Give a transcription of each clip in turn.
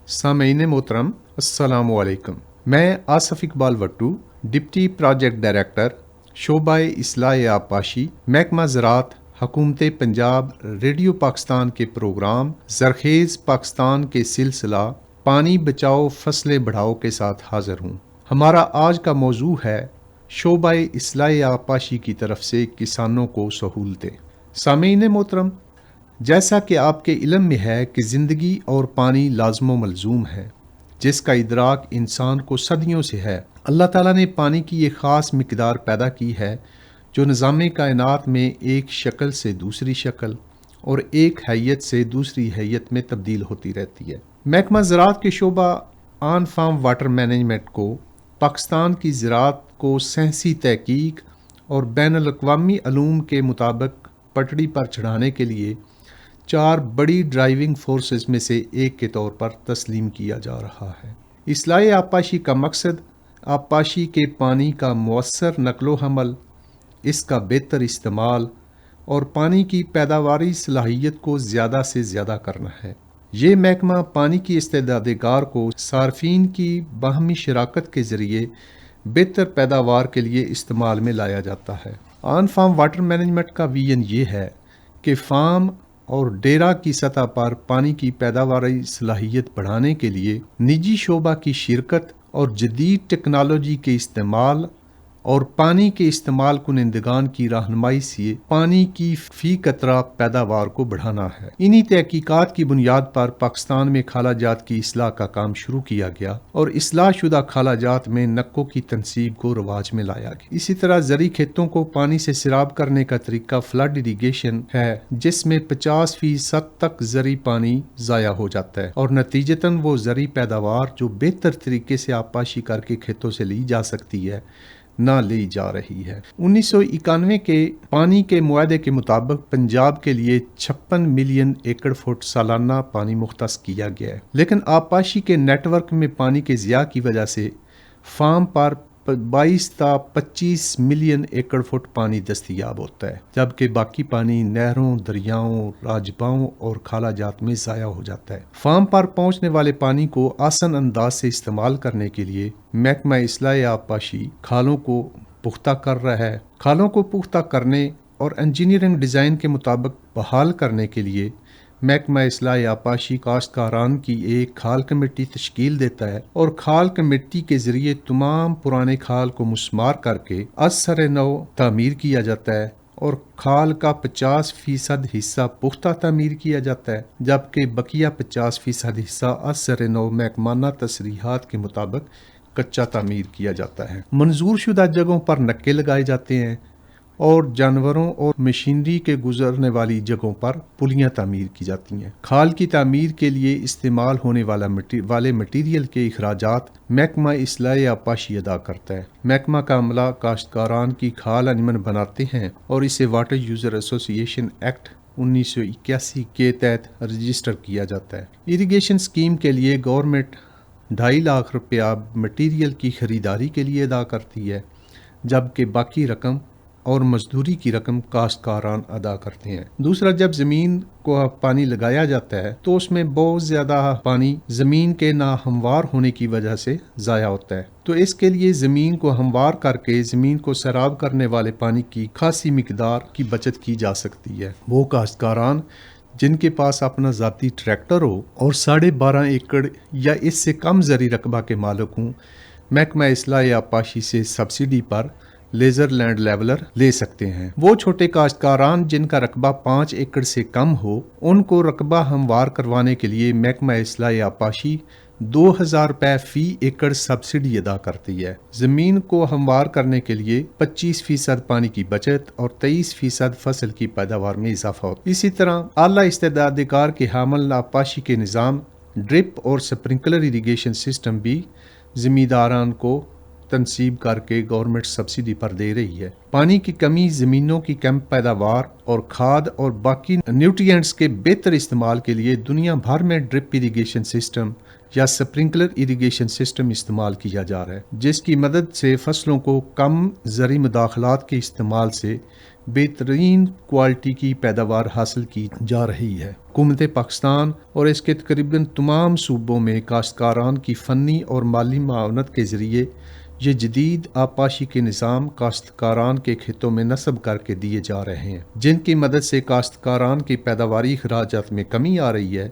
سامعین محترم السلام علیکم، میں Asif Iqbal وٹو، deputy project director شعبہ اصلاح آبپاشی، محکمہ زراعت، حکومت پنجاب، ریڈیو پاکستان کے پروگرام زرخیز پاکستان کے سلسلہ پانی بچاؤ فصلیں بڑھاؤ کے ساتھ حاضر ہوں۔ ہمارا آج کا موضوع ہے شعبہ اصلاح آبپاشی کی طرف سے کسانوں کو سہولتیں۔ سامعین محترم، جیسا کہ آپ کے علم میں ہے کہ زندگی اور پانی لازم و ملزوم ہے، جس کا ادراک انسان کو صدیوں سے ہے۔ اللہ تعالیٰ نے پانی کی ایک خاص مقدار پیدا کی ہے جو نظام کائنات میں ایک شکل سے دوسری شکل اور ایک حیت سے دوسری حیت میں تبدیل ہوتی رہتی ہے۔ محکمہ زراعت کے شعبہ آن فارم واٹر مینجمنٹ کو پاکستان کی زراعت کو سائنسی تحقیق اور بین الاقوامی علوم کے مطابق پٹڑی پر چڑھانے کے لیے 4 بڑی ڈرائیونگ فورسز میں سے ایک کے طور پر تسلیم کیا جا رہا ہے۔ اصلاح آبپاشی کا مقصد آبپاشی کے پانی کا مؤثر نقل و حمل، اس کا بہتر استعمال اور پانی کی پیداواری صلاحیت کو زیادہ سے زیادہ کرنا ہے۔ یہ محکمہ پانی کی استعداد کار کو صارفین کی باہمی شراکت کے ذریعے بہتر پیداوار کے لیے استعمال میں لایا جاتا ہے۔ آن فارم واٹر مینجمنٹ کا ویژن یہ ہے کہ فارم اور ڈیرا کی سطح پر پانی کی پیداواری صلاحیت بڑھانے کے لیے نجی شعبہ کی شرکت اور جدید ٹیکنالوجی کے استعمال اور پانی کے استعمال کنندگان کی رہنمائی سے پانی کی فی قطرہ پیداوار کو بڑھانا ہے۔ انہی تحقیقات کی بنیاد پر پاکستان میں خالہ جات کی اصلاح کا کام شروع کیا گیا اور اصلاح شدہ خالہ جات میں نقوں کی تنصیب کو رواج میں لایا گیا۔ اسی طرح زرعی کھیتوں کو پانی سے سیراب کرنے کا طریقہ فلڈ اریگیشن ہے، جس میں 50% تک زرعی پانی ضائع ہو جاتا ہے اور نتیجتاً وہ زرعی پیداوار جو بہتر طریقے سے آبپاشی کر کے کھیتوں سے لی جا سکتی ہے نہ لی جا رہی ہے۔ 1991 کے پانی کے معاہدے کے مطابق پنجاب کے لیے 56 ملین ایکڑ فٹ سالانہ پانی مختص کیا گیا ہے، لیکن آبپاشی کے نیٹ ورک میں پانی کے ضیاع کی وجہ سے فارم پر 22 تا 25 ملین ایکڑ فٹ پانی دستیاب ہوتا ہے، جبکہ باقی پانی نہروں، دریاؤں، راجباؤں اور خالہ جات میں ضائع ہو جاتا ہے۔ فارم پر پہنچنے والے پانی کو آسان انداز سے استعمال کرنے کے لیے محکمہ اصلاح آبپاشی کھالوں کو پختہ کر رہا ہے۔ کھالوں کو پختہ کرنے اور انجینئرنگ ڈیزائن کے مطابق بحال کرنے کے لیے محکمہ اصلاح آبپاشی کاشتکاران کی ایک کھال کمیٹی تشکیل دیتا ہے اور کھال کمیٹی کے ذریعے تمام پرانے کھال کو مسمار کر کے از سر نو تعمیر کیا جاتا ہے اور کھال کا 50% حصہ پختہ تعمیر کیا جاتا ہے، جبکہ بقیہ 50% حصہ از سر نو محکمانہ تصریحات کے مطابق کچا تعمیر کیا جاتا ہے۔ منظور شدہ جگہوں پر نکے لگائے جاتے ہیں اور جانوروں اور مشینری کے گزرنے والی جگہوں پر پلیاں تعمیر کی جاتی ہیں۔ کھال کی تعمیر کے لیے استعمال ہونے والے مٹیریل کے اخراجات محکمہ اصلاح آبپاشی ادا کرتا ہے۔ محکمہ کا عملہ کاشتکاران کی کھال انجمن بناتے ہیں اور اسے واٹر یوزر ایسوسی ایشن ایکٹ 1981 کے تحت رجسٹر کیا جاتا ہے۔ اریگیشن اسکیم کے لیے گورنمنٹ 2.5 لاکھ روپیہ مٹیریل کی خریداری کے لیے ادا کرتی ہے، جبکہ باقی رقم اور مزدوری کی رقم کاشتکاران ادا کرتے ہیں۔ دوسرا، جب زمین کو پانی لگایا جاتا ہے تو اس میں بہت زیادہ پانی زمین کے ناہموار ہونے کی وجہ سے ضائع ہوتا ہے، تو اس کے لیے زمین کو ہموار کر کے زمین کو سیراب کرنے والے پانی کی خاصی مقدار کی بچت کی جا سکتی ہے۔ وہ کاشتکاران جن کے پاس اپنا ذاتی ٹریکٹر ہو اور 12.5 ایکڑ یا اس سے کم زرعی رقبہ کے مالک ہوں، محکمہ اصلاح آبپاشی سے سبسڈی پر لیزر لینڈ لیولر لے سکتے ہیں۔ وہ چھوٹے کاشتکاران جن کا رقبہ 5 ایکڑ سے کم ہو، ان کو رقبہ ہموار کروانے کے لیے محکمہ اصلاح آبپاشی 2000 روپے فی ایکڑ سبسڈی ادا کرتی ہے۔ زمین کو ہموار کرنے کے لیے 25% پانی کی بچت اور 23% فصل کی پیداوار میں اضافہ ہوتا ہے۔ اسی طرح اعلیٰ استعداد کار کے حامل آبپاشی کے نظام ڈرپ اور سپرنکلر اریگیشن سسٹم بھی زمینداران کو تنصیب کر کے گورنمنٹ سبسڈی پر دے رہی ہے۔ پانی کی کمی، زمینوں کی کم پیداوار اور کھاد اور باقی نیوٹرینٹس کے بہتر استعمال کے لیے دنیا بھر میں ڈرپ اریگیشن سسٹم یا سپرنکلر اریگیشن سسٹم استعمال کیا جا رہا ہے، جس کی مدد سے فصلوں کو کم زرعی مداخلات کے استعمال سے بہترین کوالٹی کی پیداوار حاصل کی جا رہی ہے۔ حکومت پاکستان اور اس کے تقریباً تمام صوبوں میں کاشتکاران کی فنی اور مالی معاونت کے ذریعے یہ جدید آبپاشی کے نظام کاشتکاران کے کھیتوں میں نصب کر کے دیے جا رہے ہیں، جن کی مدد سے کاشتکاران کی پیداواری اخراجات میں کمی آ رہی ہے،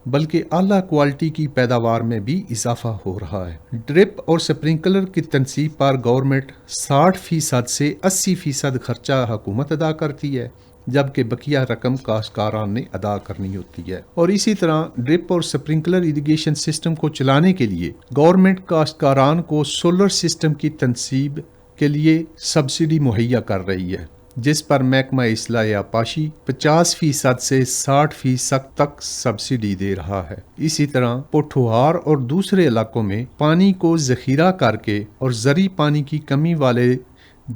بلکہ اعلیٰ کوالٹی کی پیداوار میں بھی اضافہ ہو رہا ہے۔ ڈرپ اور سپرنکلر کی تنصیب پر گورنمنٹ 60% سے 80% خرچہ حکومت ادا کرتی ہے، جبکہ بقیہ رقم کاشتکاران نے ادا کرنی ہوتی ہے۔ اور اسی طرح ڈرپ اور سپرنکلر اریگیشن سسٹم کو چلانے کے لیے گورنمنٹ کاشتکاران کو سولر سسٹم کی تنصیب کے لیے سبسڈی مہیا کر رہی ہے، جس پر محکمہ اصلاح آبپاشی 50% سے 60% تک سبسڈی دے رہا ہے۔ اسی طرح پوٹھوہار اور دوسرے علاقوں میں پانی کو ذخیرہ کر کے اور زرعی پانی کی کمی والے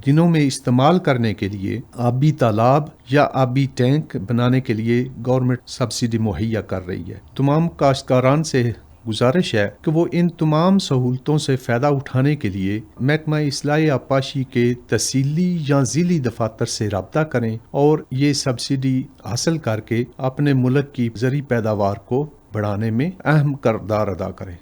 دنوں میں استعمال کرنے کے لیے آبی تالاب یا آبی ٹینک بنانے کے لیے گورنمنٹ سبسڈی مہیا کر رہی ہے۔ تمام کاشتکاران سے گزارش ہے کہ وہ ان تمام سہولتوں سے فائدہ اٹھانے کے لیے محکمہ اصلاح آبپاشی کے تحصیلی یا ضلعی دفاتر سے رابطہ کریں اور یہ سبسڈی حاصل کر کے اپنے ملک کی زرعی پیداوار کو بڑھانے میں اہم کردار ادا کریں۔